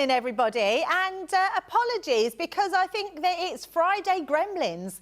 morning, everybody, and apologies because I think that it's Friday Gremlins.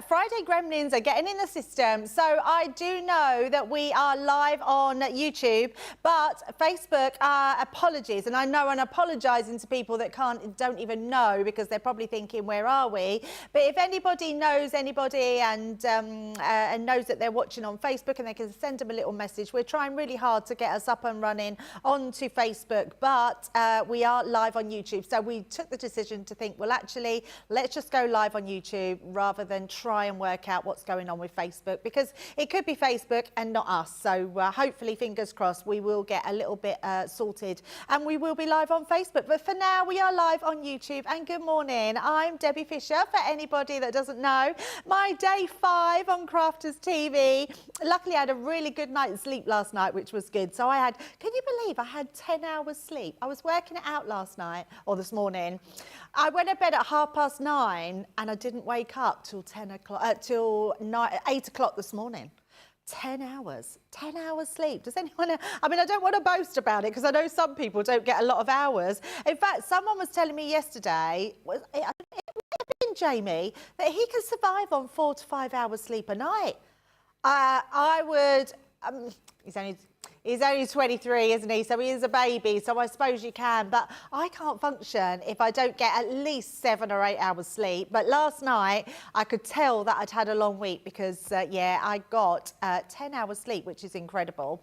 Friday Gremlins are getting in the system, so I do know that we are live on YouTube, but Facebook, apologies, and I know I'm apologising to people that don't even know because they're probably thinking, where are we? But if anybody knows anybody and knows that they're watching on Facebook and they can send them a little message, we're trying really hard to get us up and running onto Facebook, but we are live on YouTube. So we took the decision to think, well, actually, let's just go live on YouTube rather than try and work out what's going on with Facebook, because it could be Facebook and not us. So hopefully, fingers crossed, we will get a little bit sorted and we will be live on Facebook. But for now, we are live on YouTube. And good morning. I'm Debbie Fisher, for anybody that doesn't know. My day 5 on Crafters TV. Luckily, I had a really good night's sleep last night, which was good. So I had, can you believe I had 10 hours sleep? I was working it out last night, or this morning. I went to bed at 9:30 and I didn't wake up till 8 o'clock this morning. 10 hours sleep. Does anyone, I mean, I don't want to boast about it because I know some people don't get a lot of hours. In fact, someone was telling me yesterday, it might have been Jamie, that he can survive on 4 to 5 hours sleep a night. I would, he's only 23, isn't he? So he is a baby, so I suppose you can. But I can't function if I don't get at least 7 or 8 hours sleep. But last night, I could tell that I'd had a long week because, yeah, I got 10 hours sleep, which is incredible.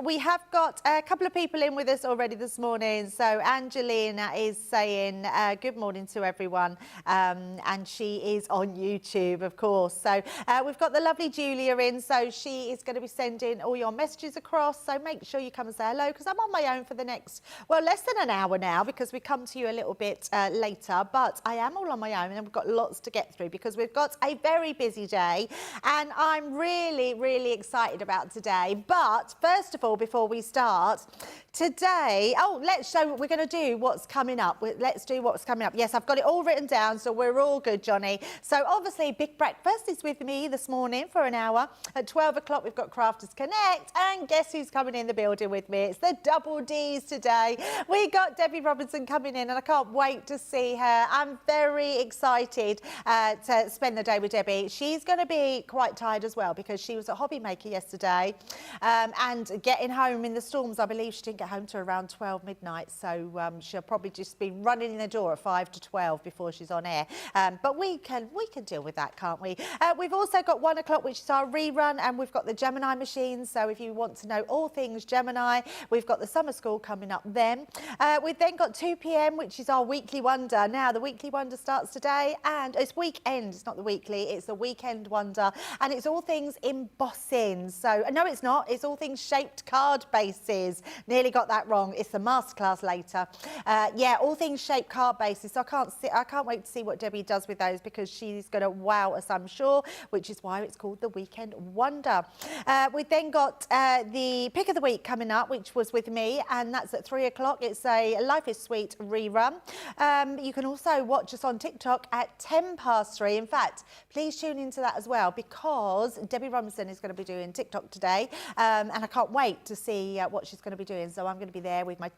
We have got a couple of people in with us already this morning. So Angelina is saying good morning to everyone. And she is on YouTube, of course. So we've got the lovely Julia in. So she is going to be sending all your messages across. So make sure you come and say hello, because I'm on my own for the next, well, less than an hour now, because we come to you a little bit later. But I am all on my own and we've got lots to get through because we've got a very busy day and I'm really, really excited about today. But first of all, before we start, today, let's show what we're going to do, what's coming up. Let's do what's coming up. Yes, I've got it all written down, so we're all good, Johnny. So obviously, Big Breakfast is with me this morning for an hour. At 12 o'clock, we've got Crafters Connect, and guess who's coming in the building with me? It's the double Ds today. We got Debbie Robinson coming in, and I can't wait to see her. I'm very excited to spend the day with Debbie. She's going to be quite tired as well because she was at Hobby Maker yesterday, and getting home in the storms, I believe she didn't get home to around 12 midnight, so she'll probably just be running in the door at 5 to 12 before she's on air. But we can deal with that, can't we? We've also got 1 o'clock, which is our rerun, and we've got the Gemini machine. So if you want to know all things Gemini, we've got the summer school coming up then. We've then got 2 p.m, which is our weekly wonder. Now the weekly wonder starts today, and it's weekend. It's not the weekly, it's the weekend wonder, and it's all things embossing. So no, it's not. It's all things shaped card bases. Nearly got that wrong. It's the masterclass later. Yeah, all things shaped card bases. So I can't wait to see what Debbie does with those because she's going to wow us, I'm sure, which is why it's called the Weekend Wonder. We've then got the Pick of the Week coming up, which was with me, and that's at 3 o'clock. It's a Life is Sweet rerun. You can also watch us on TikTok at 3:10. In fact, please tune into that as well because Debbie Robinson is going to be doing TikTok today, and I can't wait to see what she's going to be doing. So I'm going to be there with my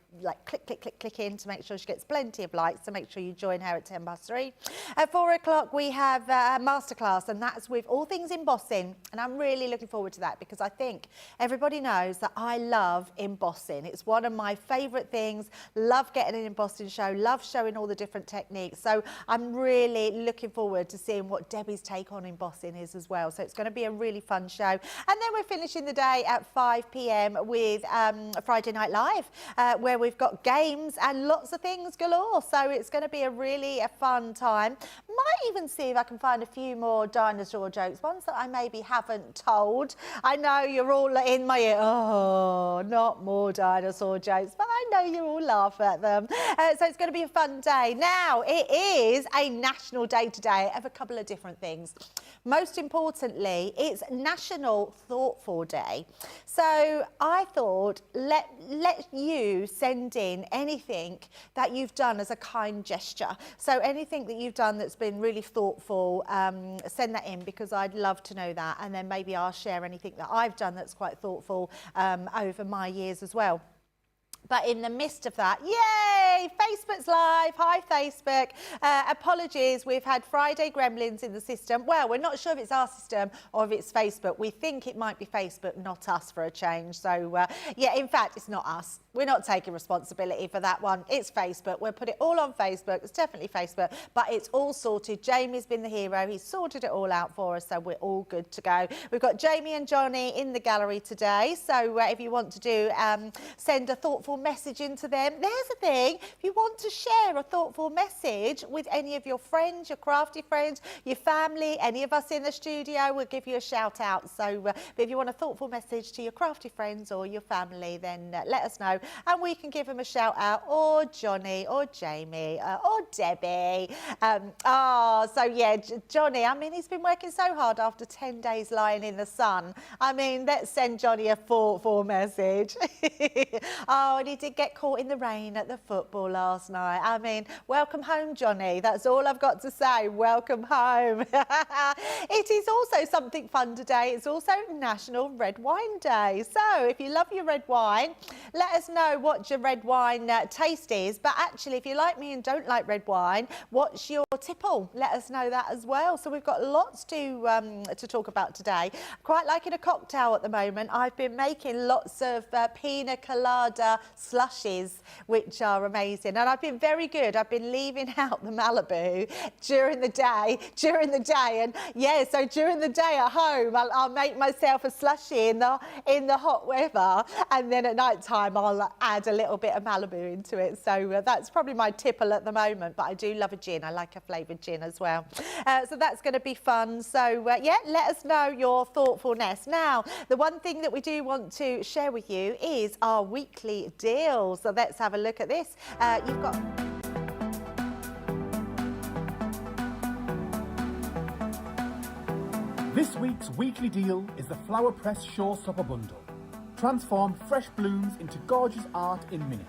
click in to make sure she gets plenty of likes. So make sure you join her at 3:10. At 4 o'clock we have a masterclass, and that's with all things embossing, and I'm really looking forward to that because I think everybody knows that I love embossing. It's one of my favourite things. Love getting an embossing show. Love showing all the different techniques. So I'm really looking forward to seeing what Debbie's take on embossing is as well. So it's going to be a really fun show. And then we're finishing the day at 5 p.m. with Friday Night Live, where we've got games and lots of things galore. So it's going to be a fun time. Might even see if I can find a few more dinosaur jokes, ones that I maybe haven't told. I know you're all in my ear. Oh, not more dinosaur jokes, but I know you all laugh at them. So it's going to be a fun day. Now, it is a national day today of a couple of different things. Most importantly, it's National Thoughtful Day. So I thought, let you send in anything that you've done as a kind gesture. So anything that you've done that's been really thoughtful, send that in because I'd love to know that. And then maybe I'll share anything that I've done that's quite thoughtful over my years as well. But in the midst of that, yay, Facebook's live. Hi, Facebook. Apologies, we've had Friday gremlins in the system. Well, we're not sure if it's our system or if it's Facebook. We think it might be Facebook, not us for a change. So, yeah, in fact, it's not us. We're not taking responsibility for that one. It's Facebook. We'll put it all on Facebook. It's definitely Facebook, but it's all sorted. Jamie's been the hero. He's sorted it all out for us, so we're all good to go. We've got Jamie and Johnny in the gallery today. So if you want to do, send a thoughtful message into them. There's the thing. If you want to share a thoughtful message with any of your friends, your crafty friends, your family, any of us in the studio, we'll give you a shout out. So if you want a thoughtful message to your crafty friends or your family, then let us know and we can give them a shout out, or Johnny or Jamie or Debbie. So yeah, Johnny, I mean, he's been working so hard after 10 days lying in the sun. I mean, let's send Johnny a thoughtful message. Oh, and he did get caught in the rain at the football last night. I mean, welcome home, Johnny. That's all I've got to say. Welcome home. It is also something fun today. It's also National Red Wine Day. So if you love your red wine, let us know what your red wine taste is. But actually, if you like me and don't like red wine, what's your tipple? Let us know that as well. So we've got lots to talk about today. Quite liking a cocktail at the moment. I've been making lots of pina colada slushies, which are amazing. And I've been very good. I've been leaving out the Malibu during the day. And yeah, so during the day at home, I'll make myself a slushie in the hot weather. And then at night time, I'll add a little bit of Malibu into it. So that's probably my tipple at the moment. But I do love a gin. I like a flavoured gin as well. So that's going to be fun. So yeah, let us know your thoughtfulness. Now, the one thing that we do want to share with you is our weekly deal. So let's have a look at this. You've got... This week's weekly deal is the Flower Press Showstopper Bundle. Transform fresh blooms into gorgeous art in minutes.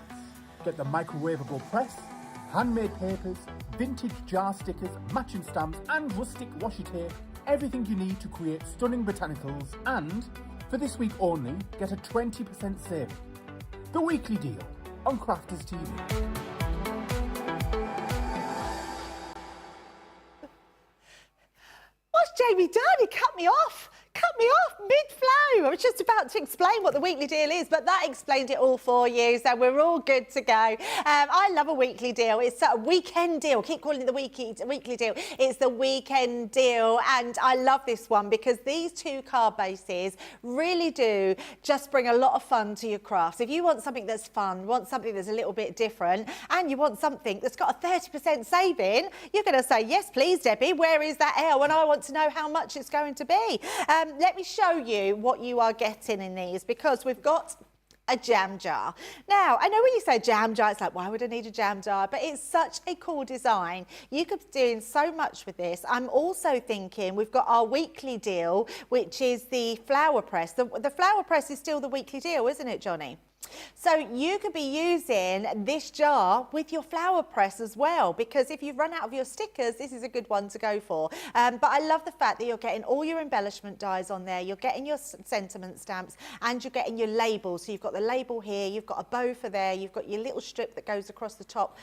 Get the microwavable press, handmade papers, vintage jar stickers, matching stamps and rustic washi tape. Everything you need to create stunning botanicals, and for this week only, get a 20% saving. The weekly deal on Crafters TV. What's Jamie done? He cut me off mid-flow. I was just about to explain what the weekly deal is, but that explained it all for you, so we're all good to go. I love a weekly deal. It's a weekend deal. Keep calling it the weekly deal. It's the weekend deal, and I love this one because these two card bases really do just bring a lot of fun to your crafts. If you want something that's fun, want something that's a little bit different, and you want something that's got a 30% saving, you're going to say, yes, please, Debbie, where is that L? And I want to know how much it's going to be. Let me show you what you are getting in these, because we've got a jam jar. Now, I know when you say jam jar, it's like, why would I need a jam jar? But it's such a cool design. You could be doing so much with this. I'm also thinking we've got our weekly deal, which is the flower press. The flower press is still the weekly deal, isn't it, Johnny? So you could be using this jar with your flower press as well, because if you've run out of your stickers, this is a good one to go for. But I love the fact that you're getting all your embellishment dies on there, you're getting your sentiment stamps, and you're getting your labels. So you've got the label here, you've got a bow for there, you've got your little strip that goes across the top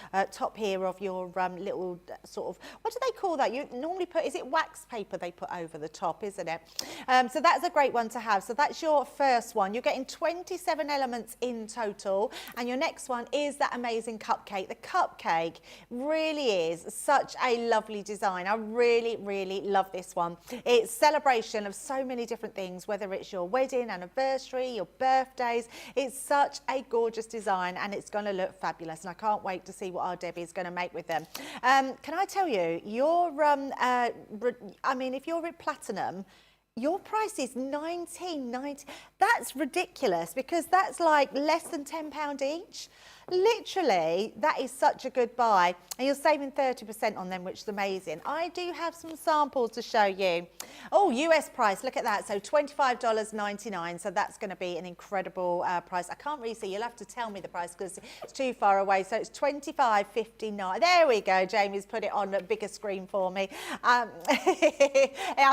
here of your little sort of, what do they call that? You normally put, is it wax paper they put over the top, isn't it? So that's a great one to have. So that's your first one. You're getting 27 elements in total, and your next one is that amazing cupcake. The cupcake really is such a lovely design. I really love this one. It's celebration of so many different things, whether it's your wedding anniversary, your birthdays. It's such a gorgeous design, and it's going to look fabulous, and I can't wait to see what our Debbie is going to make with them. Can I tell you, I mean, if you're at platinum, your price is $19.90. That's ridiculous, because that's like less than £10 each. Literally, that is such a good buy. And you're saving 30% on them, which is amazing. I do have some samples to show you. Oh, US price, look at that. So $25.99. So that's going to be an incredible price. I can't really see. You'll have to tell me the price because it's too far away. So it's $25.59. There we go. Jamie's put it on a bigger screen for me. I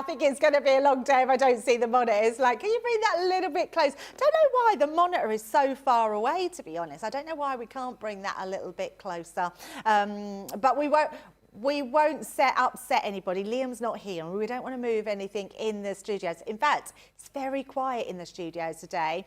think it's going to be a long day if I don't see the monitor. It's like, can you bring that a little bit close? Don't know why the monitor is so far away, to be honest. I don't know why we can't bring that a little bit closer. But we won't upset anybody. Liam's not here and we don't want to move anything in the studios. In fact, it's very quiet in the studios today.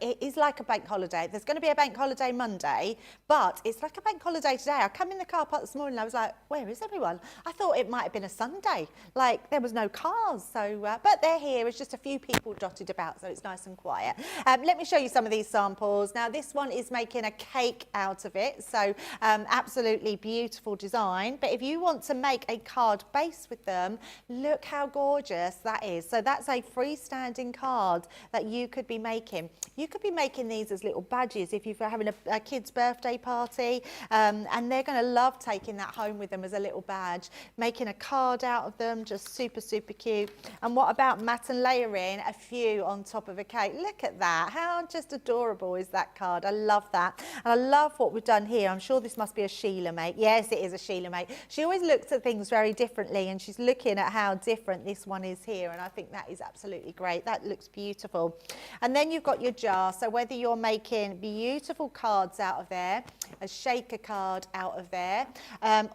It is like a bank holiday. There's going to be a bank holiday Monday, but it's like a bank holiday today. I come in the car park this morning and I was like, where is everyone? I thought it might have been a Sunday. Like there was no cars. So, but they're here. It's just a few people dotted about, so it's nice and quiet. Let me show you some of these samples. Now this one is making a cake out of it. So absolutely beautiful design. But if you want to make a card base with them, look how gorgeous that is. So that's a freestanding card that you could be making. You could be making these as little badges if you're having a kid's birthday party, and they're going to love taking that home with them as a little badge, making a card out of them, just super, super cute. And what about matte and layering a few on top of a cake? Look at that. How just adorable is that card? I love that. And I love what we've done here. I'm sure this must be a Sheila mate. Yes, it is a Sheila mate. She always looks at things very differently and she's looking at how different this one is here, and I think that is absolutely great. That looks beautiful. And then you've got your jar, so whether you're making beautiful cards out of there, a shaker card out of there,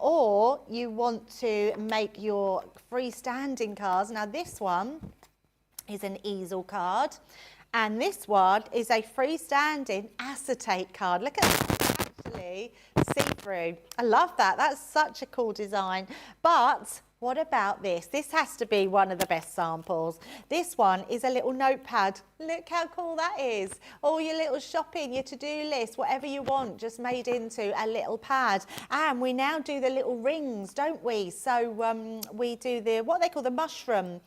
or you want to make your freestanding cards. Now this one is an easel card and this one is a freestanding acetate card. Look at that, actually see-through. I love that. That's such a cool design. But what about this? This has to be one of the best samples. This one is a little notepad. Look how cool that is. All your little shopping, your to-do list, whatever you want, just made into a little pad. And we now do the little rings, don't we? So we do what they call the mushroom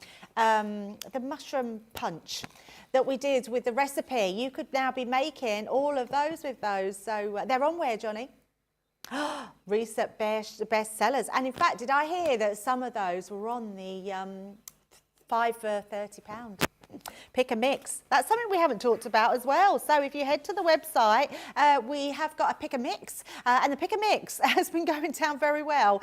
punch that we did with the recipe. You could now be making all of those with those. So they're on where, Johnny? Recent best sellers. And in fact, did I hear that some of those were on the 5 for £30? Pick a mix. That's something we haven't talked about as well. So if you head to the website, we have got a pick a mix, and the pick a mix has been going down very well,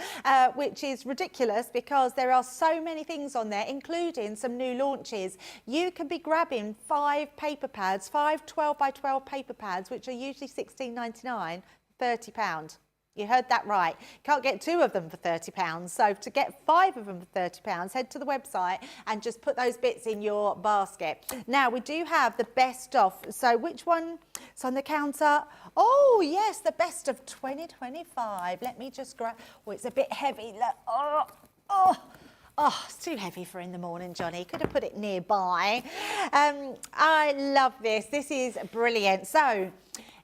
which is ridiculous because there are so many things on there, including some new launches. You can be grabbing 5 paper pads, 5 12 by 12 paper pads, which are usually £16.99, £30. You heard that right. Can't get 2 of them for £30. So to get 5 of them for £30, head to the website and just put those bits in your basket. Now, we do have the best of. So which one? It's on the counter. Oh, yes, the best of 2025. Let me just grab. Oh, it's a bit heavy. Look. Oh, it's too heavy for in the morning, Johnny. Could have put it nearby. I love this. This is brilliant. So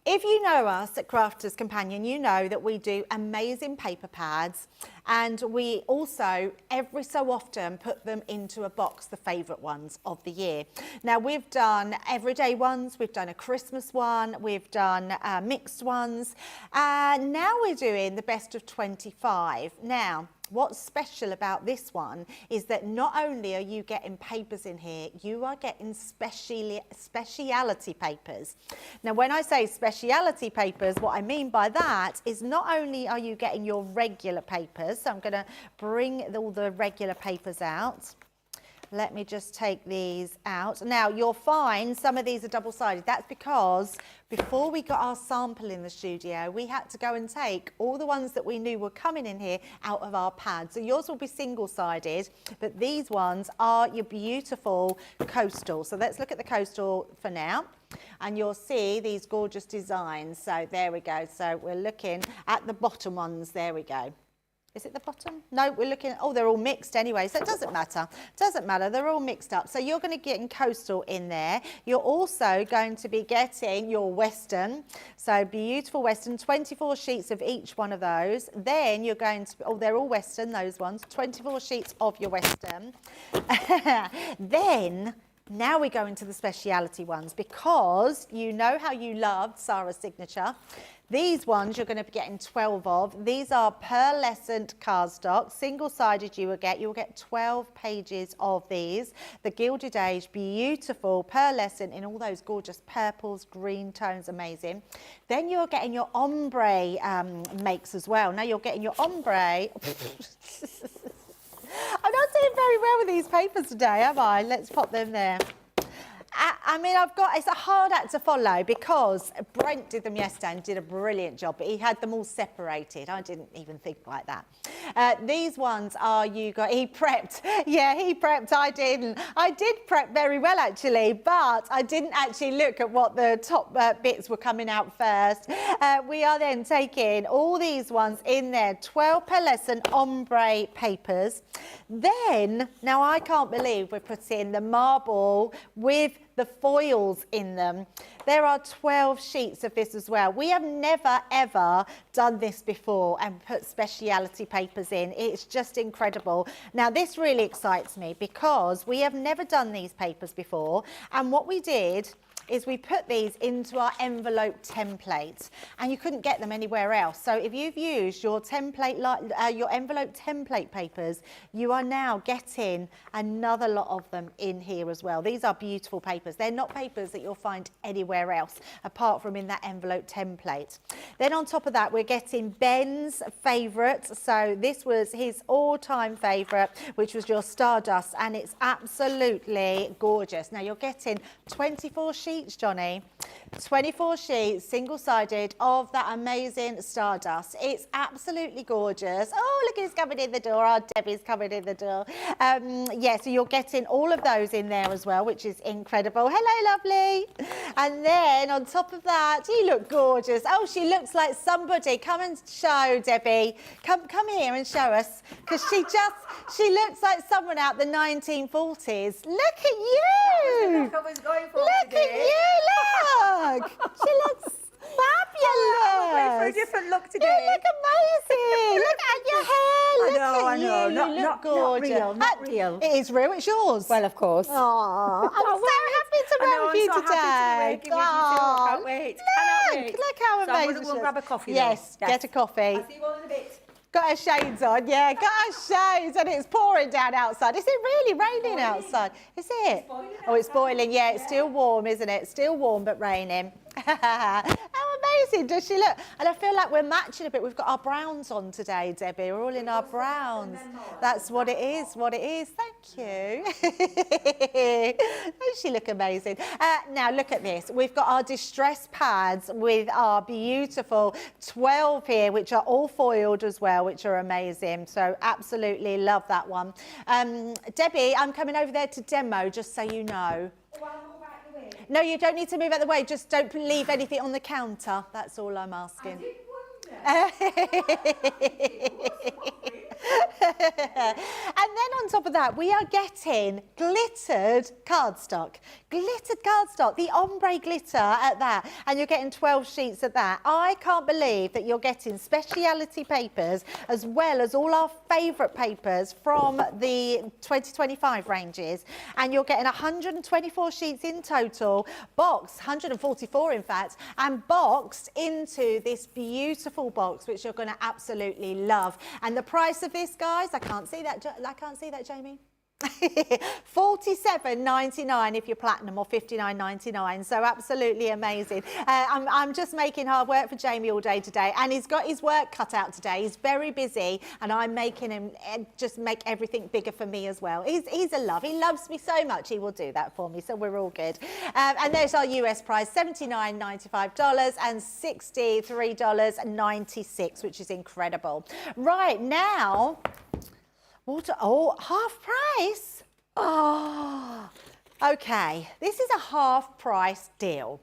if you know us at Crafters Companion, you know that we do amazing paper pads, and we also every so often put them into a box, the favourite ones of the year. Now we've done everyday ones, we've done a Christmas one, we've done mixed ones, and now we're doing the best of 25. Now, what's special about this one is that not only are you getting papers in here, you are getting speciality papers. Now, when I say speciality papers, what I mean by that is not only are you getting your regular papers, so I'm going to bring all the regular papers out. Let me just take these out. Now, you'll find some of these are double-sided. That's because before we got our sample in the studio, we had to go and take all the ones that we knew were coming in here out of our pad. So yours will be single-sided, but these ones are your beautiful coastal. So let's look at the coastal for now. And you'll see these gorgeous designs. So there we go. So we're looking at the bottom ones. There we go. Is it the bottom? No, we're looking at, oh, they're all mixed anyway, so it doesn't matter. Doesn't matter, they're all mixed up. So you're going to get in coastal in there. You're also going to be getting your Western. So beautiful Western, 24 sheets of each one of those. Then you're going to, oh, they're all Western, those ones, 24 sheets of your Western. Then, now we go into the speciality ones because you know how you loved Sarah's signature. These ones you're going to be getting 12 of. These are pearlescent cardstock, single-sided you'll get 12 pages of these. The Gilded Age, beautiful, pearlescent in all those gorgeous purples, green tones, amazing. Then you're getting your ombre makes as well. Now you're getting your ombre. I'm not doing very well with these papers today, am I? Let's pop them there. I mean, it's a hard act to follow because Brent did them yesterday and did a brilliant job, but he had them all separated. I didn't even think like that. These ones are he prepped. Yeah, he prepped, I didn't. I did prep very well actually, but I didn't actually look at what the top bits were coming out first. We are then taking all these ones in there, 12 pearlescent ombre papers. Then, now I can't believe we're putting the marble with the foils in them. There are 12 sheets of this as well. We have never ever done this before and put speciality papers in. It's just incredible. Now this really excites me because we have never done these papers before, and what we did is we put these into our envelope template, and you couldn't get them anywhere else. So if you've used your template, your envelope template papers, you are now getting another lot of them in here as well. These are beautiful papers. They're not papers that you'll find anywhere else apart from in that envelope template. Then on top of that, we're getting Ben's favourite. So this was his all-time favourite, which was your Stardust, and it's absolutely gorgeous. Now you're getting 24 sheets, Johnny, 24 sheets, single-sided, of that amazing Stardust. It's absolutely gorgeous. Oh, look who's coming in the door. Oh, Debbie's coming in the door. Yeah, so you're getting all of those in there as well, which is incredible. Hello, lovely. And then on top of that, you look gorgeous. Oh, she looks like somebody. Come and show, Debbie. Come here and show us, because she looks like someone out the 1940s. Look at you. I was going for Look today. at you, look. She looks fabulous. I'm going for a different look today. You look amazing. Look at your hair. Look I at know. you. Not- You look not gorgeous. real, not real. It is real. It's yours. Well, of course. Oh, I'm so happy to wear with you I'm so today. happy to be working with you too. I can't wait. Cannot wait. Look how So I'm amazing. going to go she and grab a is. coffee. Yes, then. get a coffee. I'll see you all in a bit. Got her shades on, yeah, got her shades, and it's pouring down outside. Is it really raining outside? Is it? Oh, it's boiling, yeah, it's still warm, isn't it? Still warm, but raining. How amazing does she look? And I feel like we're matching a bit. We've got our browns on today, Debbie. We're all in our browns. That's what it is, what it is. Thank you. Does she look amazing? Now, look at this. We've got our distress pads with our beautiful 12 here, which are all foiled as well, which are amazing. So absolutely love that one. Debbie, I'm coming over there to demo, just so you know. No, you don't need to move out of the way. Just don't leave anything on the counter. That's all I'm asking. And then on top of that, we are getting glittered cardstock. Glittered cardstock, the ombre glitter at that. And you're getting 12 sheets of that. I can't believe that you're getting speciality papers as well as all our favourite papers from the 2025 ranges. And you're getting 124 sheets in total, boxed, 144 in fact, and boxed into this beautiful box, which you're going to absolutely love. And the price of this, guys, I can't see that, Jamie. $47.99 if you're platinum, or $59.99. So absolutely amazing. I'm just making hard work for Jamie all day today, and he's got his work cut out today. He's very busy, and I'm making him just make everything bigger for me as well. He's a love. He loves me so much. He will do that for me. So we're all good. And there's our US price, $79.95 and $63.96, which is incredible. Right now. Oh, half price? Oh, okay. This is a half price deal.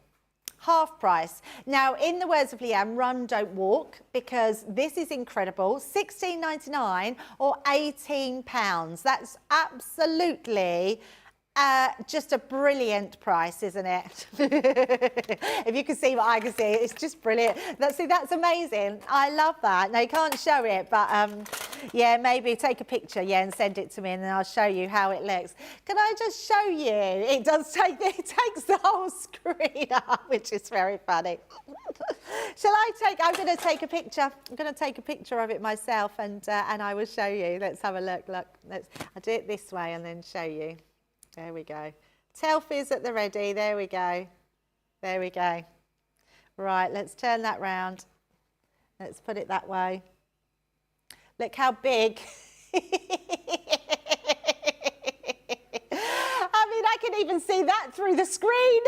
Half price. Now, in the words of Leanne, run, don't walk, because this is incredible. $16.99 or £18. That's absolutely just a brilliant price, isn't it? If you can see what I can see, it's just brilliant. That's amazing. I love that. Now, you can't show it, but Yeah, maybe take a picture, yeah, and send it to me, and then I'll show you how it looks. Can I just show you? It takes the whole screen up, which is very funny. I'm going to take a picture. I'm going to take a picture of it myself, and I will show you. Let's have a look. Look, I'll do it this way and then show you. There we go. Selfies at the ready. There we go. There we go. Right, let's turn that round. Let's put it that way. Look how big. I mean, I can even see that through the screen.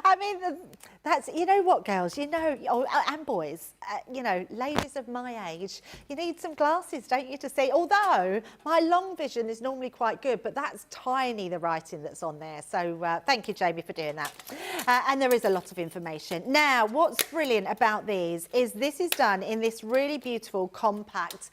I mean, that's, you know what, girls, you know, and boys, you know, ladies of my age, you need some glasses, don't you, to see? Although my long vision is normally quite good, but that's tiny, the writing that's on there. So thank you, Jamie, for doing that. And there is a lot of information. Now, what's brilliant about these is this is done in this really beautiful compact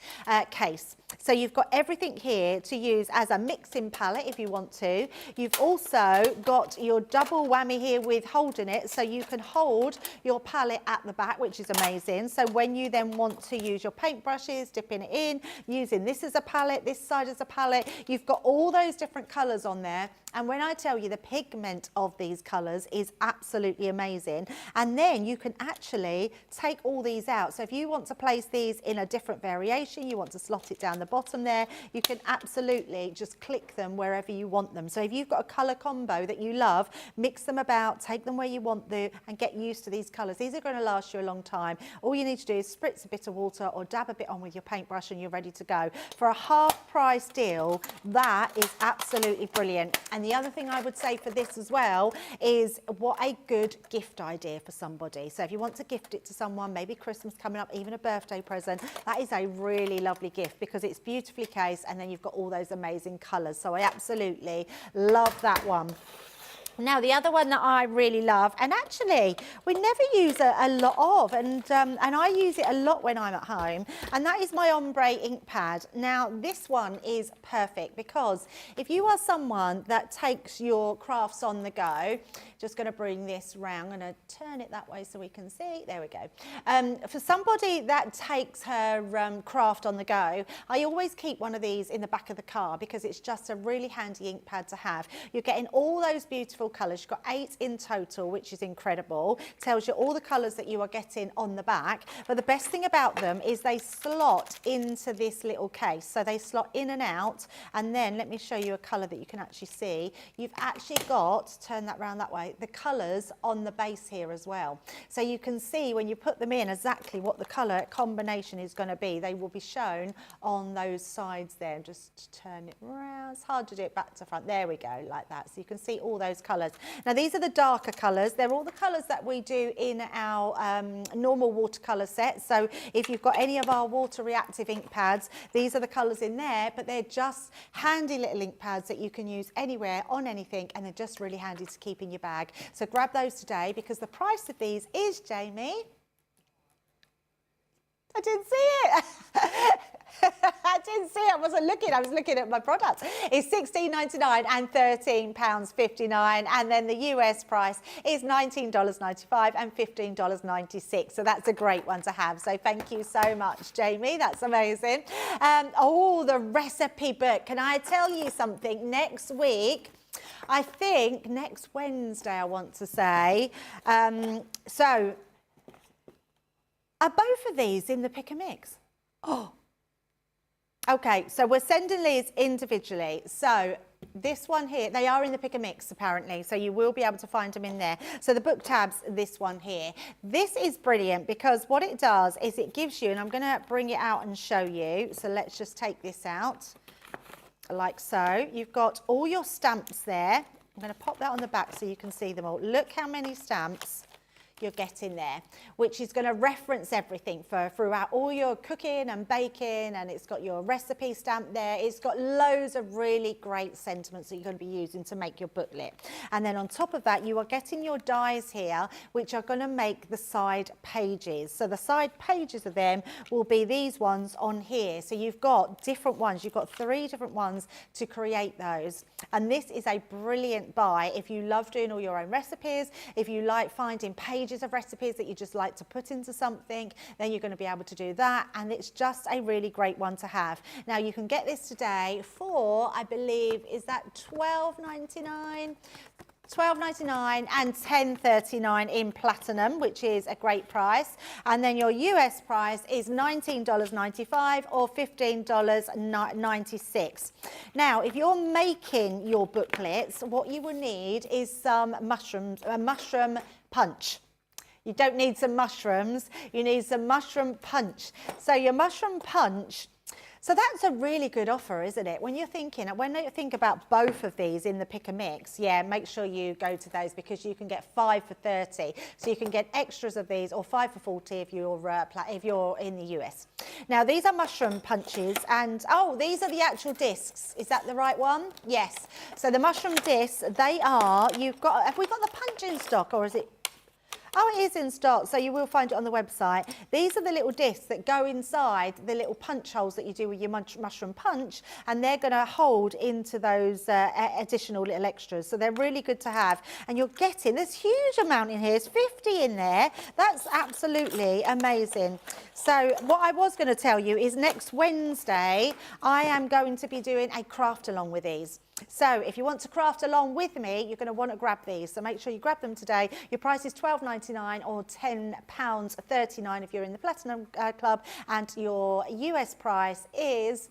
case. So you've got everything here to use as a mixing palette if you want to. You've also got your double whammy here with holding it, so you can hold your palette at the back, which is amazing. So when you then want to use your paintbrushes, dipping it in, using this as a palette, this side as a palette, you've got all those different colours on there. And when I tell you the pigment of these colours is absolutely amazing. And then you can actually take all these out. So if you want to place these in a different variation, you want to slot it down the bottom there, you can absolutely just click them wherever you want them. So if you've got a colour combo that you love, mix them about, take them where you want them, and get used to these colours. These are going to last you a long time. All you need to do is spritz a bit of water or dab a bit on with your paintbrush and you're ready to go. For a half price deal, that is absolutely brilliant. And the other thing I would say for this as well is what a good gift idea for somebody. So if you want to gift it to someone, maybe Christmas coming up, even a birthday present, that is a really lovely gift because it's beautifully cased and then you've got all those amazing colours. So I absolutely love that one. Now, the other one that I really love, and actually we never use a lot of, and I use it a lot when I'm at home, and that is my ombre ink pad. Now, this one is perfect because if you are someone that takes your crafts on the go, just going to bring this round, I'm going to turn it that way so we can see. There we go. For somebody that takes her craft on the go, I always keep one of these in the back of the car because it's just a really handy ink pad to have. You're getting all those beautiful colours. You've got 8 in total, which is incredible. Tells you all the colours that you are getting on the back. But the best thing about them is they slot into this little case. So they slot in and out. And then let me show you a colour that you can actually see. You've actually got, turn that round that way, the colours on the base here as well. So you can see when you put them in exactly what the colour combination is going to be. They will be shown on those sides there. Just turn it round. It's hard to do it back to front. There we go, like that. So you can see all those colours. Now these are the darker colours. They're all the colours that we do in our normal watercolour set. So if you've got any of our water reactive ink pads, these are the colours in there, but they're just handy little ink pads that you can use anywhere on anything, and they're just really handy to keep in your bag. So grab those today because the price of these is, Jamie, I didn't see it. I didn't see it. I wasn't looking. I was looking at my products. It's $16.99 and £13.59. And then the US price is $19.95 and $15.96. So that's a great one to have. So thank you so much, Jamie. That's amazing. Oh, the recipe book. Can I tell you something? Next week, I think next Wednesday, I want to say. So are both of these in the pick and mix? Oh, okay. So we're sending these individually. So this one here, they are in the pick and mix apparently. So you will be able to find them in there. So the book tabs, this one here. This is brilliant because what it does is it gives you, and I'm going to bring it out and show you. So let's just take this out. Like so. You've got all your stamps there. I'm going to pop that on the back so you can see them all. Look how many stamps you're getting there, which is going to reference everything for throughout all your cooking and baking, and it's got your recipe stamp there. It's got loads of really great sentiments that you're going to be using to make your booklet. And then on top of that, you are getting your dies here, which are going to make the side pages. So the side pages of them will be these ones on here. So you've got different ones. You've got 3 different ones to create those. And this is a brilliant buy if you love doing all your own recipes, if you like finding pages pages of recipes that you just like to put into something, then you're going to be able to do that, and it's just a really great one to have. Now you can get this today for, I believe, is that $12.99? $12.99 and $10.39 in platinum, which is a great price. And then your US price is $19.95 or $15.96. Now, if you're making your booklets, what you will need is some mushrooms, a mushroom punch. You don't need some mushrooms, you need some mushroom punch. So your mushroom punch, so that's a really good offer, isn't it? When you think about both of these in the pick and mix, yeah, make sure you go to those because you can get 5 for $30. So you can get extras of these, or 5 for $40 if you're in the US. Now these are mushroom punches, and oh, these are the actual discs. Is that the right one? Yes. So the mushroom discs, they are. Have we got the punch in stock, or is it? Oh, it is in stock, so you will find it on the website. These are the little discs that go inside the little punch holes that you do with your mushroom punch, and they're going to hold into those additional little extras. So they're really good to have. And you're getting this huge amount in here. It's 50 in there. That's absolutely amazing. So what I was going to tell you is next Wednesday, I am going to be doing a craft along with these. So if you want to craft along with me, you're going to want to grab these. So make sure you grab them today. Your price is $12.99 or £10.39 if you're in the Platinum Club, and your US price is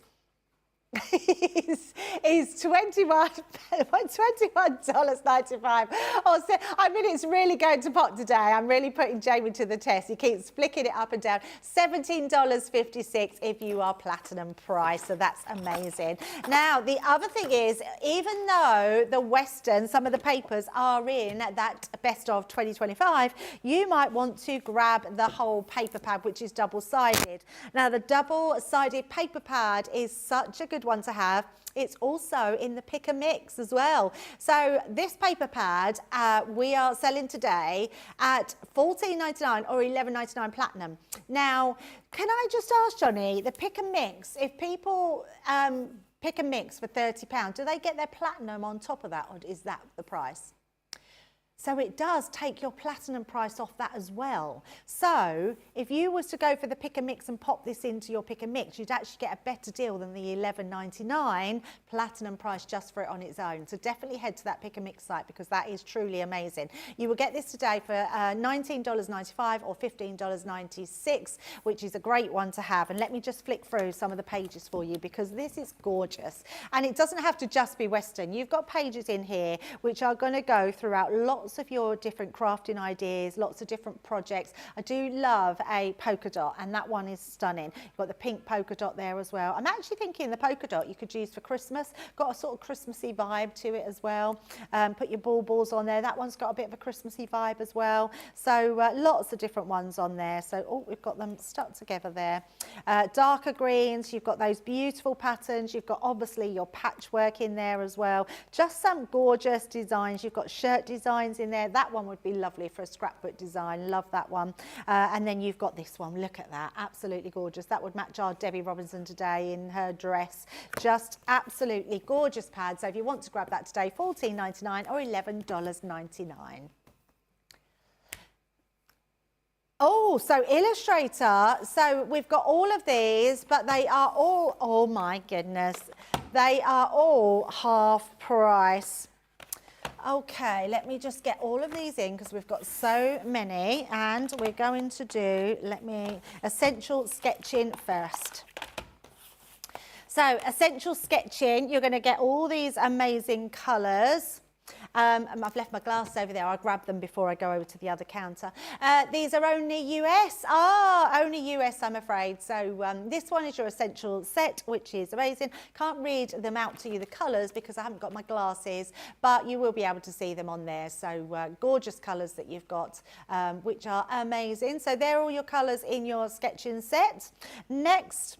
$21.95. I mean, it's really going to pot today. I'm really putting Jamie to the test. He keeps flicking it up and down. $17.56 if you are platinum price. So that's amazing. Now, the other thing is, even though the Western, some of the papers are in that best of 2025, you might want to grab the whole paper pad, which is double-sided. Now, the double-sided paper pad is such a good one to have. It's also in the pick and mix as well. So this paper pad we are selling today at $14.99 or $11.99 platinum. Now, can I just ask, Johnny, the pick and mix, if people pick and mix for £30, do they get their platinum on top of that, or is that the price? So it does take your platinum price off that as well. So if you was to go for the pick and mix and pop this into your pick and mix, you'd actually get a better deal than the $11.99 platinum price just for it on its own. So definitely head to that pick and mix site because that is truly amazing. You will get this today for $19.95 or $15.96, which is a great one to have. And let me just flick through some of the pages for you because this is gorgeous. And it doesn't have to just be Western. You've got pages in here which are going to go throughout lots of your different crafting ideas, lots of different projects. I do love a polka dot, and that one is stunning. You've got the pink polka dot there as well. I'm actually thinking the polka dot you could use for Christmas. Got a sort of Christmassy vibe to it as well. Put your balls on there. That one's got a bit of a Christmassy vibe as well. So lots of different ones on there. So we've got them stuck together there. Darker greens. You've got those beautiful patterns. You've got obviously your patchwork in there as well. Just some gorgeous designs. You've got shirt designs in there. That one would be lovely for a scrapbook design. Love that one. And then you've got this one. Look at that. Absolutely gorgeous. That would match our Debbie Robinson today in her dress. Just absolutely gorgeous pad. So if you want to grab that today, $14.99 or $11.99. Oh, so Illustrator. So we've got all of these, but they are all, oh my goodness, they are all half price. Okay, let me just get all of these in because we've got so many, and we're going to do, essential sketching first. So essential sketching, you're going to get all these amazing colours. I've left my glasses over there. I'll grab them before I go over to the other counter. These are only US. Only US, I'm afraid. So this one is your essential set, which is amazing. Can't read them out to you, the colours, because I haven't got my glasses, but you will be able to see them on there. So gorgeous colours that you've got, which are amazing. So they're all your colours in your sketching set. Next,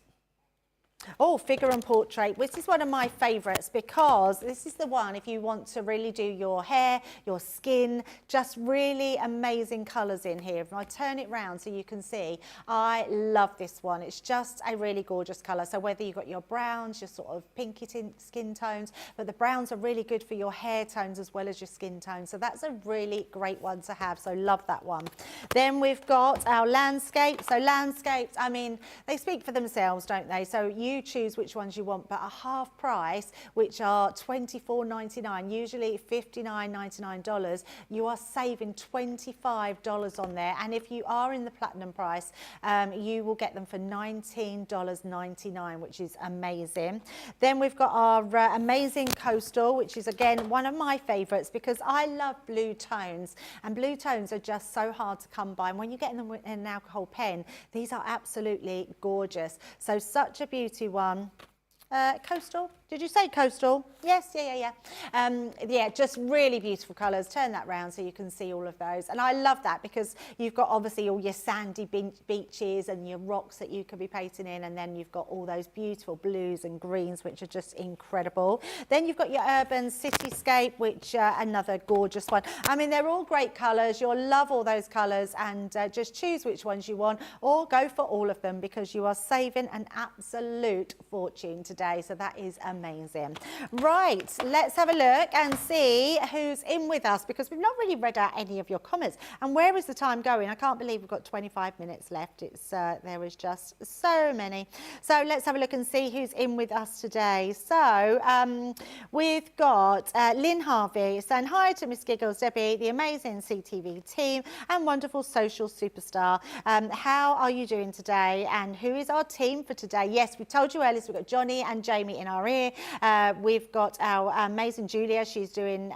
Oh, figure and portrait, which is one of my favourites because this is the one if you want to really do your hair, your skin, just really amazing colours in here. If I turn it round so you can see, I love this one. It's just a really gorgeous colour. So whether you've got your browns, your sort of pinky skin tones, but the browns are really good for your hair tones as well as your skin tones. So that's a really great one to have. So love that one. Then we've got our landscape. So landscapes, I mean, they speak for themselves, don't they? So you choose which ones you want, but a half price, which are $24.99, usually $59.99, you are saving $25 on there. And if you are in the platinum price, you will get them for $19.99, which is amazing. Then we've got our amazing coastal, which is again one of my favorites because I love blue tones, and blue tones are just so hard to come by. And when you get them in an alcohol pen, these are absolutely gorgeous. So such a beauty one. Coastal, did you say coastal? Yes, yeah. Yeah, just really beautiful colours. Turn that round so you can see all of those. And I love that because you've got obviously all your sandy beaches and your rocks that you could be painting in, and then you've got all those beautiful blues and greens, which are just incredible. Then you've got your urban cityscape, which another gorgeous one. I mean, they're all great colours. You'll love all those colours, and just choose which ones you want or go for all of them because you are saving an absolute fortune today. So that is amazing. Right, let's have a look and see who's in with us because we've not really read out any of your comments. And where is the time going? I can't believe we've got 25 minutes left. It's there is just so many. So let's have a look and see who's in with us today. So we've got Lynn Harvey saying hi to Miss Giggles, Debbie, the amazing CTV team and wonderful social superstar. How are you doing today? And who is our team for today? Yes, we told you earlier, so we've got Johnny and Jamie in our ear. We've got our amazing Julia. She's doing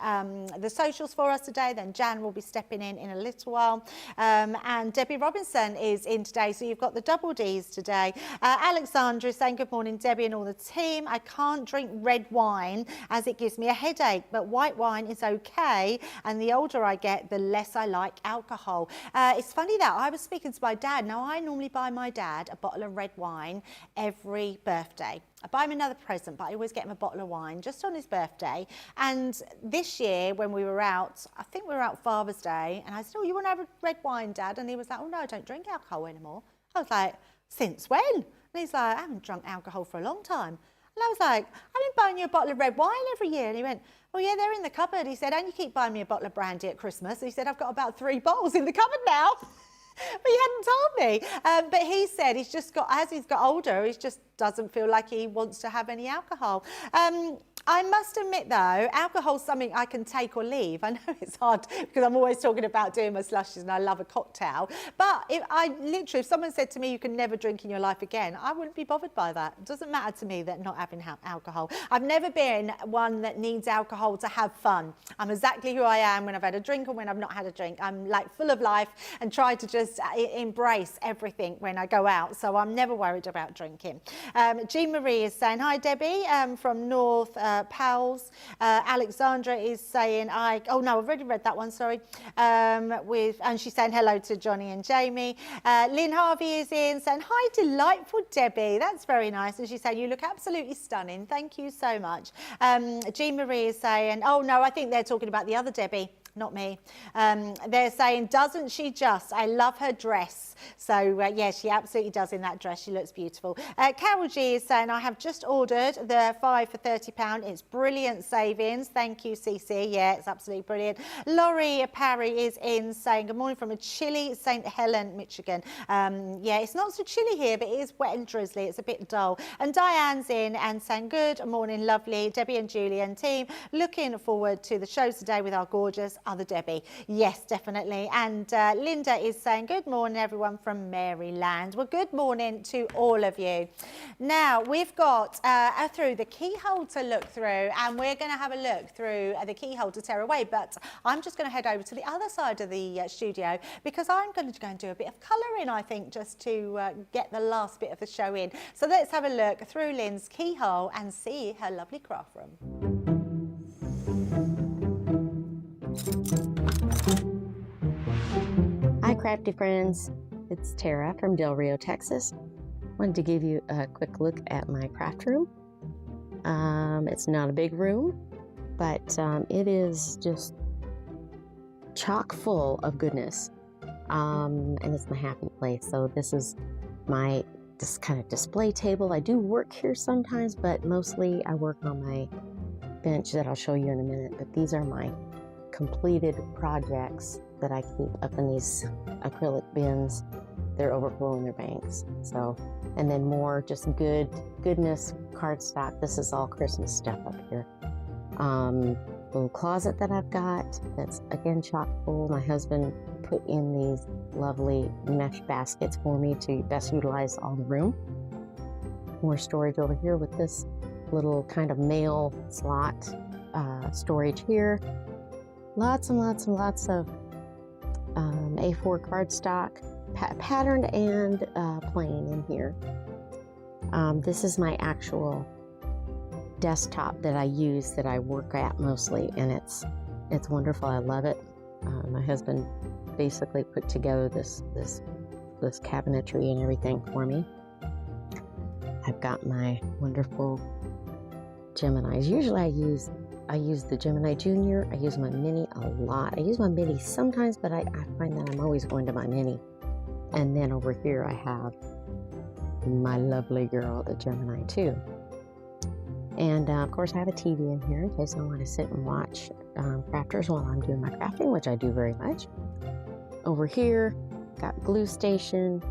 the socials for us today. Then Jan will be stepping in a little while. And Debbie Robinson is in today. So you've got the double Ds today. Alexandra is saying good morning, Debbie and all the team. I can't drink red wine as it gives me a headache, but white wine is okay. And the older I get, the less I like alcohol. It's funny that I was speaking to my dad. Now, I normally buy my dad a bottle of red wine every birthday. I buy him another present, but I always get him a bottle of wine just on his birthday. And this year, when we were out, I think we were out Father's Day, and I said, oh, you want to have a red wine, Dad? And he was like, oh, no, I don't drink alcohol anymore. I was like, since when? And he's like, I haven't drunk alcohol for a long time. And I was like, I've been buying you a bottle of red wine every year. And he went, oh, yeah, they're in the cupboard. He said, and you keep buying me a bottle of brandy at Christmas. And he said, I've got about 3 bottles in the cupboard now. But he hadn't told me. But he said he's just got, as he's got older, he just doesn't feel like he wants to have any alcohol. I must admit, though, alcohol's something I can take or leave. I know it's hard because I'm always talking about doing my slushies and I love a cocktail. But if someone said to me, you can never drink in your life again, I wouldn't be bothered by that. It doesn't matter to me that not having alcohol. I've never been one that needs alcohol to have fun. I'm exactly who I am when I've had a drink or when I've not had a drink. I'm like full of life and try to just embrace everything when I go out. So I'm never worried about drinking. Jean Marie is saying, hi, Debbie, from North Powell's. Alexandra is saying, oh no, I've already read that one, sorry. And she's saying hello to Johnny and Jamie. Lynn Harvey is in saying, hi, delightful Debbie. That's very nice. And she's saying, you look absolutely stunning. Thank you so much. Jean Marie is saying, oh no, I think they're talking about the other Debbie. Not me. They're saying, doesn't she just? I love her dress. So, yeah, she absolutely does in that dress. She looks beautiful. Carol G is saying, I have just ordered the 5 for £30. It's brilliant savings. Thank you, CC. Yeah, it's absolutely brilliant. Laurie Parry is in saying, good morning from a chilly St. Helen, Michigan. Yeah, it's not so chilly here, but it is wet and drizzly. It's a bit dull. And Diane's in and saying, good morning, lovely. Debbie and Julie and team. Looking forward to the shows today with our gorgeous other Debbie. Yes, definitely. And Linda is saying, good morning, everyone from Maryland. Well, good morning to all of you. Now, we've got through the keyhole to look through, and we're going to have a look through the keyhole to tear away, but I'm just going to head over to the other side of the studio because I'm going to go and do a bit of colouring, I think, just to get the last bit of the show in. So let's have a look through Lynn's keyhole and see her lovely craft room. Hi, crafty friends. It's Tara from Del Rio, Texas. Wanted to give you a quick look at my craft room. It's not a big room, but it is just chock full of goodness, and it's my happy place. So this is my kind of display table. I do work here sometimes, but mostly I work on my bench that I'll show you in a minute. But these are my completed projects that I keep up in these acrylic bins. They're overflowing their banks. So, and then more just goodness cardstock. This is all Christmas stuff up here. Little closet that I've got that's again chock full. My husband put in these lovely mesh baskets for me to best utilize all the room. More storage over here with this little kind of mail slot storage here. Lots and lots and lots of A4 cardstock, patterned and plain in here. This is my actual desktop that I use, that I work at mostly, and it's wonderful. I love it. My husband basically put together this cabinetry and everything for me. I've got my wonderful Geminis. Usually I use the Gemini Junior. I use my Mini a lot. I use my Mini sometimes, but I find that I'm always going to my Mini. And then over here I have my lovely girl, the Gemini 2. And of course I have a TV in here in case I want to sit and watch crafters while I'm doing my crafting, which I do very much. Over here, got glue station.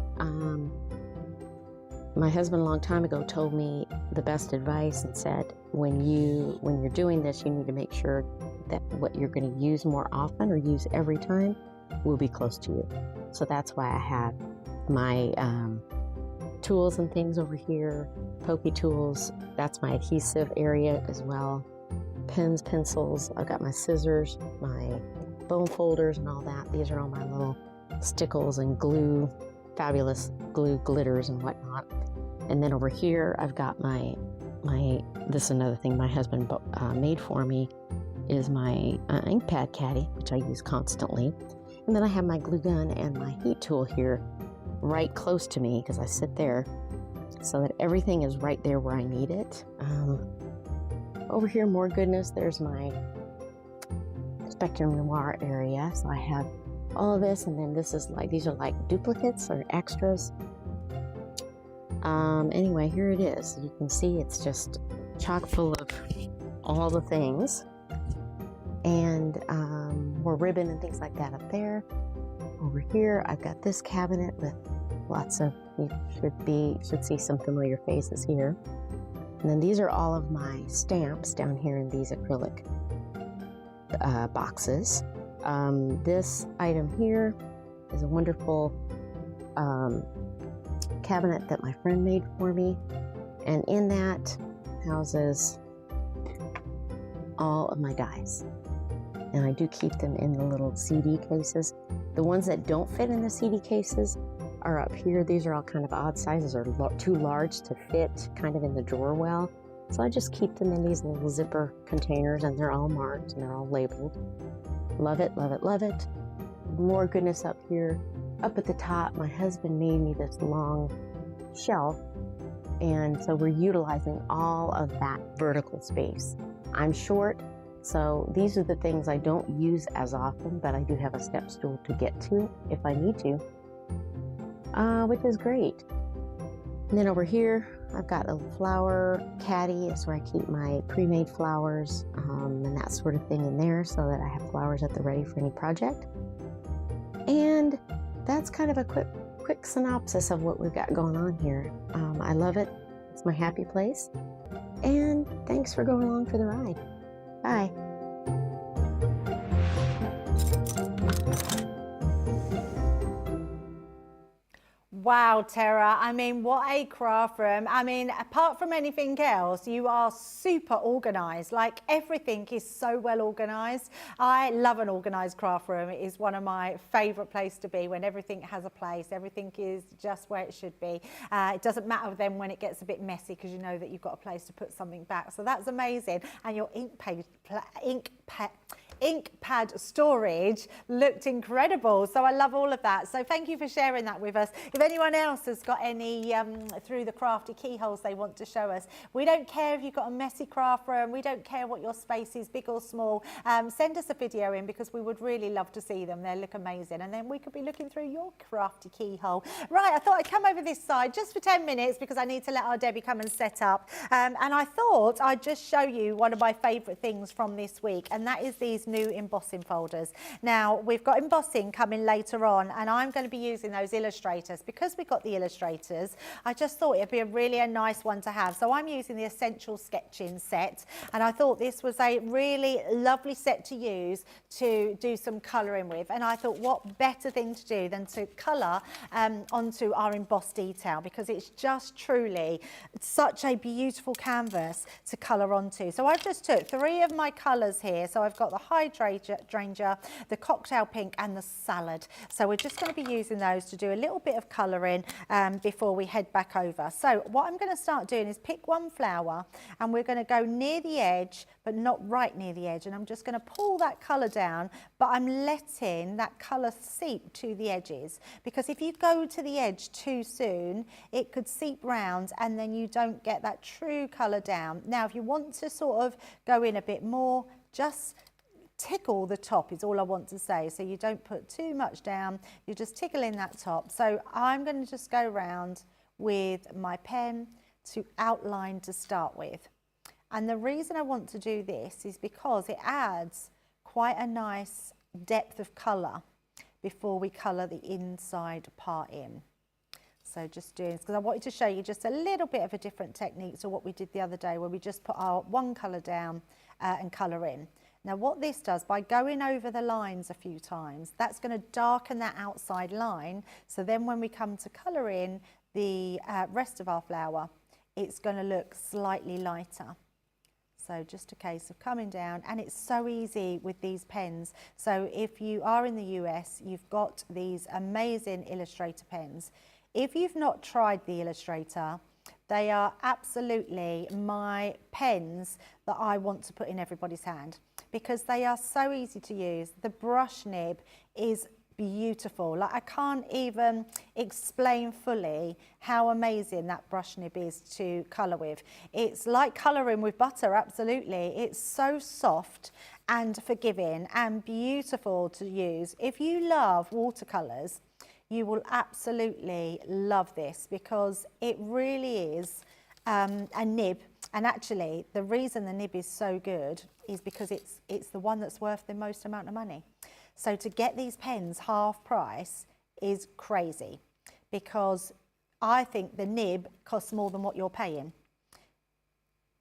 My husband a long time ago told me the best advice and said, when you're doing this, you need to make sure that what you're going to use more often or use every time will be close to you. So that's why I have my tools and things over here, pokey tools. That's my adhesive area as well. Pens, pencils. I've got my scissors, my bone folders and all that. These are all my little stickles and glue, fabulous glue glitters and whatnot. And then over here, I've got this is another thing my husband made for me, is my ink pad caddy, which I use constantly. And then I have my glue gun and my heat tool here right close to me because I sit there so that everything is right there where I need it. Over here, more goodness, there's my Spectrum Noir area. So I have all of this, and then these are like duplicates or extras. Anyway, here it is. You can see it's just chock full of all the things, and more ribbon and things like that up there. Over here, I've got this cabinet with lots of, you should see some familiar faces here. And then these are all of my stamps down here in these acrylic boxes. This item here is a wonderful cabinet that my friend made for me, and in that houses all of my dies, and I do keep them in the little CD cases. The ones that don't fit in the CD cases are up here. These are all kind of odd sizes, or too large to fit kind of in the drawer well, so I just keep them in these little zipper containers, and they're all marked and they're all labeled. Love it, love it, love it. More goodness up here. Up at the top, my husband made me this long shelf, and so we're utilizing all of that vertical space. I'm short, so these are the things I don't use as often, but I do have a step stool to get to if I need to, which is great. And then over here, I've got a flower caddy. It's where I keep my pre-made flowers and that sort of thing in there, so that I have flowers at the ready for any project. And that's kind of a quick synopsis of what we've got going on here. I love it. It's my happy place. And thanks for going along for the ride. Bye. Wow, Tara. I mean, what a craft room. I mean, apart from anything else, you are super organised. Like, everything is so well organised. I love an organised craft room. It is one of my favourite places to be, when everything has a place. Everything is just where it should be. It doesn't matter then when it gets a bit messy, because you know that you've got a place to put something back. So that's amazing. And your ink pad storage looked incredible. So I love all of that. So thank you for sharing that with us. If anyone else has got any through the crafty keyholes they want to show us, we don't care if you've got a messy craft room, we don't care what your space is, big or small. Send us a video in because we would really love to see them. They look amazing. And then we could be looking through your crafty keyhole. Right, I thought I'd come over this side just for 10 minutes because I need to let our Debbie come and set up. And I thought I'd just show you one of my favourite things from this week, and that is these new embossing folders. Now, we've got embossing coming later on, and I'm going to be using those illustrators. Because we got the illustrators, I just thought it'd be a nice one to have. So I'm using the Essential Sketching set, and I thought this was a really lovely set to use to do some colouring with. And I thought, what better thing to do than to colour onto our embossed detail, because it's just truly such a beautiful canvas to colour onto. So I've just took 3 of my colours here. So I've got the hydrangea, the cocktail pink and the salad. So we're just going to be using those to do a little bit of colouring before we head back over. So what I'm going to start doing is pick one flower, and we're going to go near the edge but not right near the edge, and I'm just going to pull that colour down, but I'm letting that colour seep to the edges, because if you go to the edge too soon it could seep round and then you don't get that true colour down. Now if you want to sort of go in a bit more, just tickle the top is all I want to say, so you don't put too much down, you just tickle in that top. So I'm going to just go round with my pen to outline to start with. And the reason I want to do this is because it adds quite a nice depth of colour before we colour the inside part in. So just doing this because I wanted to show you just a little bit of a different technique to what we did the other day, where we just put our one colour down and colour in. Now what this does, by going over the lines a few times, that's going to darken that outside line, so then when we come to colour in the rest of our flower, it's going to look slightly lighter. So just a case of coming down, and it's so easy with these pens. So if you are in the US, you've got these amazing Illustrator pens. If you've not tried the Illustrator, they are absolutely my pens that I want to put in everybody's hand, because they are so easy to use. The brush nib is beautiful. Like, I can't even explain fully how amazing that brush nib is to colour with. It's like colouring with butter, absolutely. It's so soft and forgiving and beautiful to use. If you love watercolours, you will absolutely love this, because it really is a nib. And actually the reason the nib is so good is because it's the one that's worth the most amount of money. So to get these pens half price is crazy, because I think the nib costs more than what you're paying.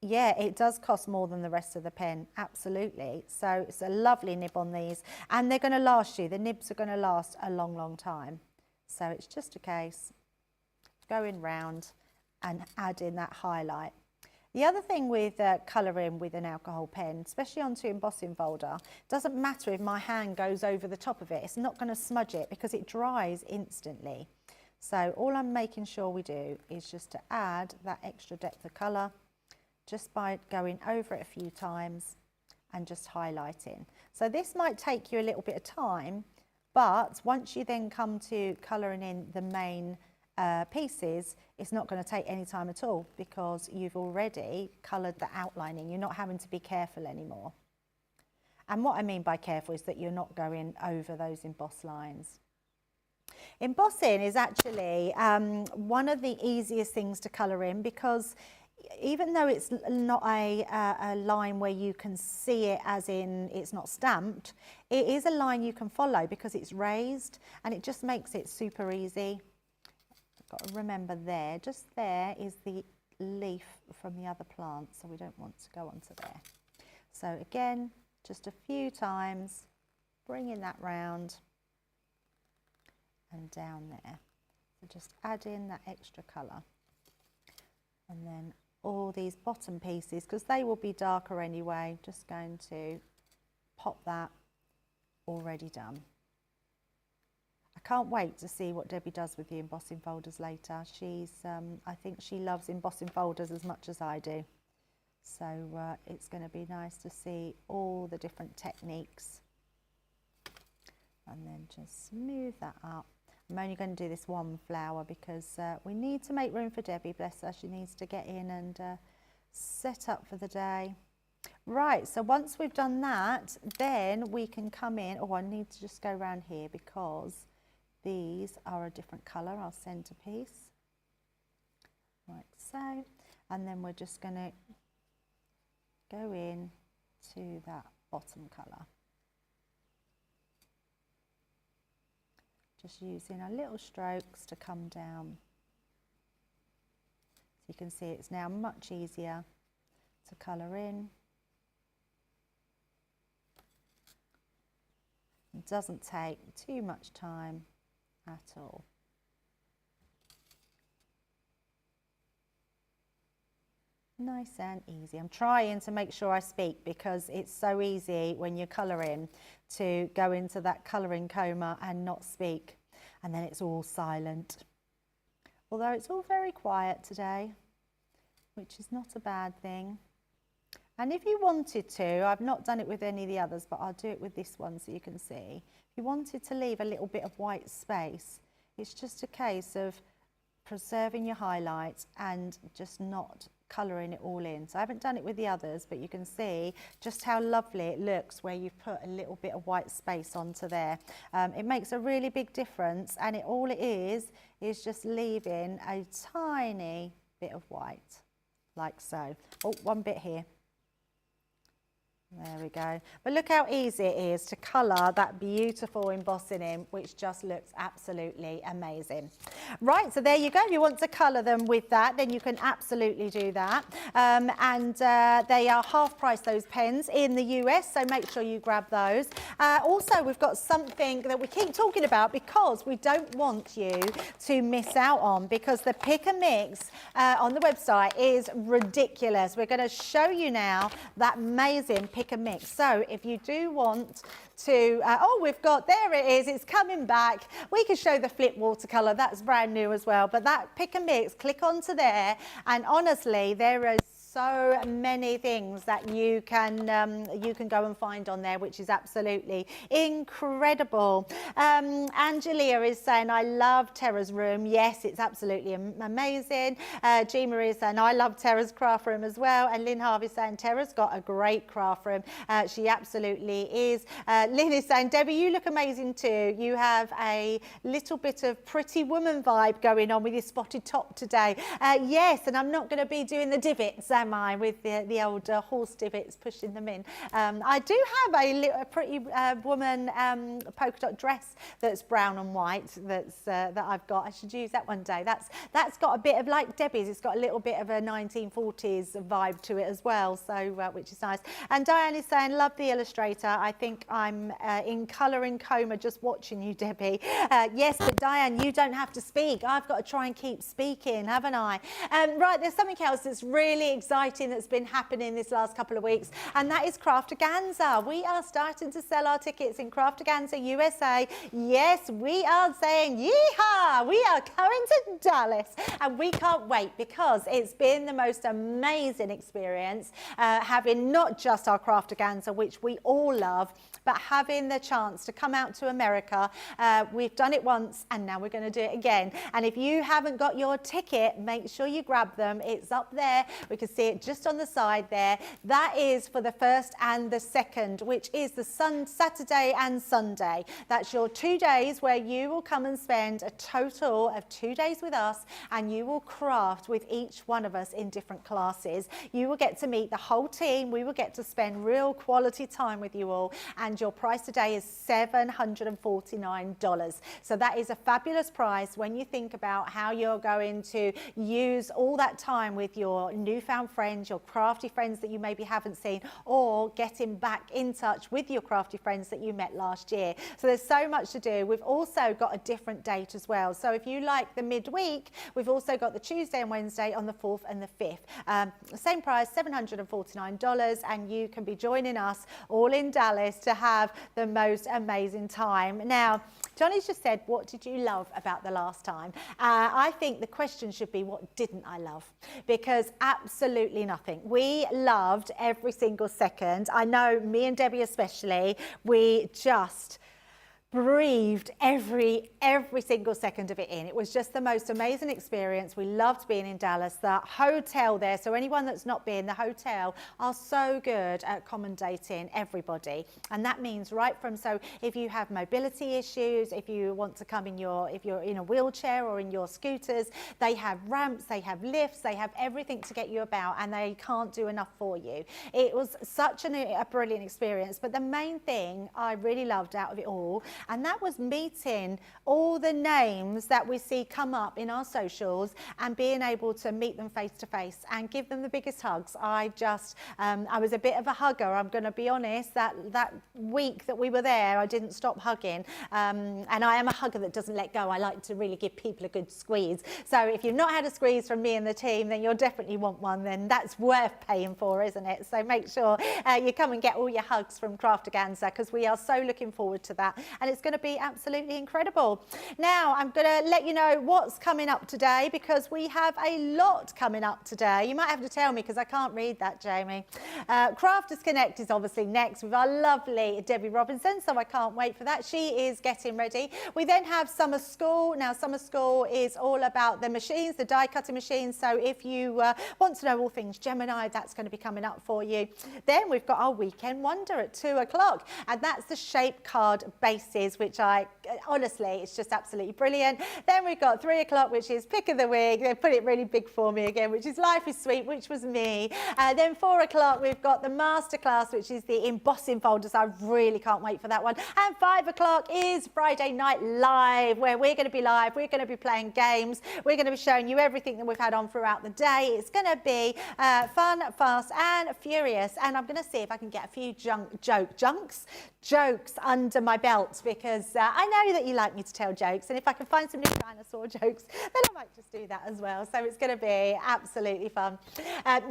Yeah, it does cost more than the rest of the pen, absolutely. So it's a lovely nib on these, and they're going to last you. The nibs are going to last a long, long time. So it's just a case of going round and adding that highlight. The other thing with colouring with an alcohol pen, especially onto embossing folder, doesn't matter if my hand goes over the top of it. It's not going to smudge it because it dries instantly. So all I'm making sure we do is just to add that extra depth of colour just by going over it a few times and just highlighting. So this might take you a little bit of time, but once you then come to colouring in the main pieces, it's not going to take any time at all, because you've already coloured the outlining. You're not having to be careful anymore. And what I mean by careful is that you're not going over those embossed lines. Embossing is actually one of the easiest things to colour in, because even though it's not a line where you can see it as in it's not stamped, it is a line you can follow because it's raised, and it just makes it super easy. Got to remember there, just there is the leaf from the other plant, so we don't want to go onto there. So again, just a few times, bringing that round and down there. So just add in that extra colour. And then all these bottom pieces, because they will be darker anyway, just going to pop that, already done. I can't wait to see what Debbie does with the embossing folders later. I think she loves embossing folders as much as I do. So it's going to be nice to see all the different techniques. And then just smooth that up. I'm only going to do this one flower because we need to make room for Debbie, bless her. She needs to get in and set up for the day. Right, so once we've done that, then we can come in. Oh, I need to just go around here because these are a different colour, our centrepiece, like so. And then we're just going to go in to that bottom colour. Just using our little strokes to come down. So you can see it's now much easier to colour in. It doesn't take too much time at all. Nice and easy. I'm trying to make sure I speak because it's so easy when you're colouring to go into that colouring coma and not speak, and then it's all silent. Although it's all very quiet today, which is not a bad thing. And if you wanted to, I've not done it with any of the others, but I'll do it with this one so you can see. If you wanted to leave a little bit of white space, it's just a case of preserving your highlights and just not colouring it all in. So I haven't done it with the others, but you can see just how lovely it looks where you've put a little bit of white space onto there. It makes a really big difference, and all it is just leaving a tiny bit of white, like so. Oh, one bit here. There we go. But look how easy it is to colour that beautiful embossing in, which just looks absolutely amazing. Right, so there you go. If you want to colour them with that, then you can absolutely do that. They are half price, those pens, in the US, so make sure you grab those. Also, we've got something that we keep talking about because we don't want you to miss out on, because the pick and mix on the website is ridiculous. We're going to show you now that amazing pick and mix. So if you do want to, we've got, there it is, it's coming back. We can show the flip watercolour, that's brand new as well, but that pick and mix, click onto there, and honestly, there is so many things that you can go and find on there, which is absolutely incredible. Angelia is saying, I love Tara's room. Yes, it's absolutely amazing. Jean Marie is saying, I love Tara's craft room as well. And Lynn Harvey is saying, Tara's got a great craft room. She absolutely is. Lynn is saying, Debbie, you look amazing too. You have a little bit of Pretty Woman vibe going on with your spotted top today. Yes, and I'm not going to be doing the divots, am I, with the old horse divots, pushing them in. I do have a Pretty Woman polka dot dress that's brown and white that I've got. I should use that one day. That's got a bit of, like Debbie's, it's got a little bit of a 1940s vibe to it as well, so which is nice. And Diane is saying, love the illustrator. I think I'm in colouring coma just watching you, Debbie. Yes, but Diane, you don't have to speak. I've got to try and keep speaking, haven't I? Right, there's something else that's really exciting that's been happening this last couple of weeks, and that is Crafterganza. We are starting to sell our tickets in Crafterganza USA. Yes, we are saying yeehaw! We are coming to Dallas, and we can't wait because it's been the most amazing experience having not just our Crafterganza, which we all love, but having the chance to come out to America. We've done it once and now we're going to do it again. And if you haven't got your ticket, make sure you grab them. It's up there. We can see it just on the side there. That is for the 1st and the 2nd, which is the Saturday and Sunday. That's your 2 days where you will come and spend a total of 2 days with us, and you will craft with each one of us in different classes. You will get to meet the whole team. We will get to spend real quality time with you all, and your price today is $749. So that is a fabulous price when you think about how you're going to use all that time with your newfound friends, your crafty friends that you maybe haven't seen, or getting back in touch with your crafty friends that you met last year. So there's so much to do. We've also got a different date as well. So if you like the midweek, we've also got the Tuesday and Wednesday on the 4th and the 5th. Same price, $749, and you can be joining us all in Dallas to have the most amazing time. Now, Johnny's just said, what did you love about the last time? I think the question should be, what didn't I love? Because absolutely absolutely nothing. We loved every single second. I know me and Debbie especially, we just breathed every single second of it in. It was just the most amazing experience. We loved being in Dallas. The hotel there, so anyone that's not been, the hotel are so good at accommodating everybody. And that means right from, so if you have mobility issues, if you want to come in if you're in a wheelchair or in your scooters, they have ramps, they have lifts, they have everything to get you about, and they can't do enough for you. It was such a brilliant experience. But the main thing I really loved out of it all, and that was meeting all the names that we see come up in our socials and being able to meet them face to face and give them the biggest hugs. I was a bit of a hugger, I'm going to be honest. That week that we were there, I didn't stop hugging. And I am a hugger that doesn't let go. I like to really give people a good squeeze. So if you've not had a squeeze from me and the team, then you'll definitely want one. Then that's worth paying for, isn't it? So make sure you come and get all your hugs from Crafterganza, because we are so looking forward to that. And it's going to be absolutely incredible. Now, I'm going to let you know what's coming up today, because we have a lot coming up today. You might have to tell me, because I can't read that, Jamie. Crafters Connect is obviously next with our lovely Debbie Robinson, so I can't wait for that. She is getting ready. We then have Summer School. Now, Summer School is all about the machines, the die cutting machines. So if you want to know all things Gemini, that's going to be coming up for you. Then we've got our Weekend Wonder at 2 o'clock, and that's the shape card bases, which honestly, it's just absolutely brilliant. Then we've got 3 o'clock, which is Pick of the Week. They put it really big for me again, which is Life is Sweet, which was me. Then 4 o'clock, we've got the Masterclass, which is the embossing folders. I really can't wait for that one. And 5 o'clock is Friday Night Live, where we're going to be live. We're going to be playing games. We're going to be showing you everything that we've had on throughout the day. It's going to be fun, fast and furious. And I'm going to see if I can get a few jokes under my belt, because I know that you like me to tell jokes, and if I can find some new dinosaur jokes, then I might just do that as well. So it's going to be absolutely fun.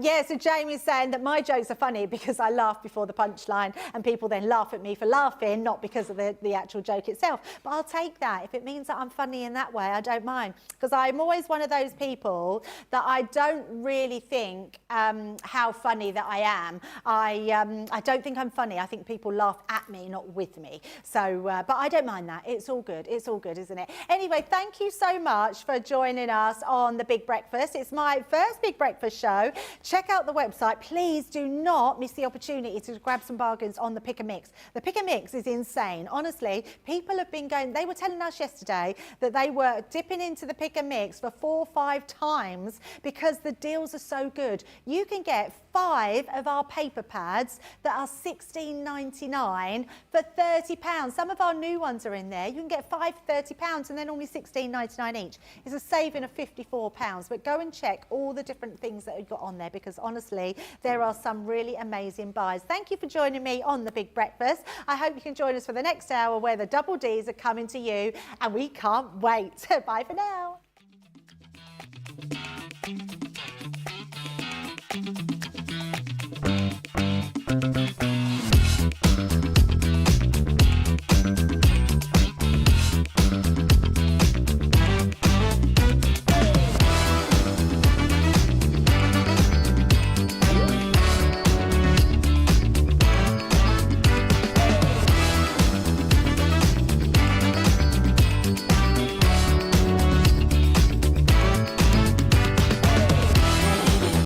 Yeah, so Jamie's saying that my jokes are funny because I laugh before the punchline, and people then laugh at me for laughing, not because of the actual joke itself. But I'll take that. If it means that I'm funny in that way, I don't mind, because I'm always one of those people that I don't really think how funny that I am. I don't think I'm funny. I think people laugh at me, not with me. So, but I don't mind that. It's all good. It's all good, isn't it? Anyway, thank you so much for joining us on The Big Breakfast. It's my first Big Breakfast show. Check out the website. Please do not miss the opportunity to grab some bargains on the Pick and Mix. The Pick and Mix is insane. Honestly, people have been going, they were telling us yesterday that they were dipping into the Pick and Mix for 4 or 5 times because the deals are so good. You can get 5 of our paper pads that are £16.99 for £30. Some of our new ones are in there. You can get 5 for £30 and then only £16.99 each. It's a saving of £54. But go and check all the different things that we've got on there, because honestly, there are some really amazing buys. Thank you for joining me on The Big Breakfast. I hope you can join us for the next hour, where the double Ds are coming to you, and we can't wait. Bye for now.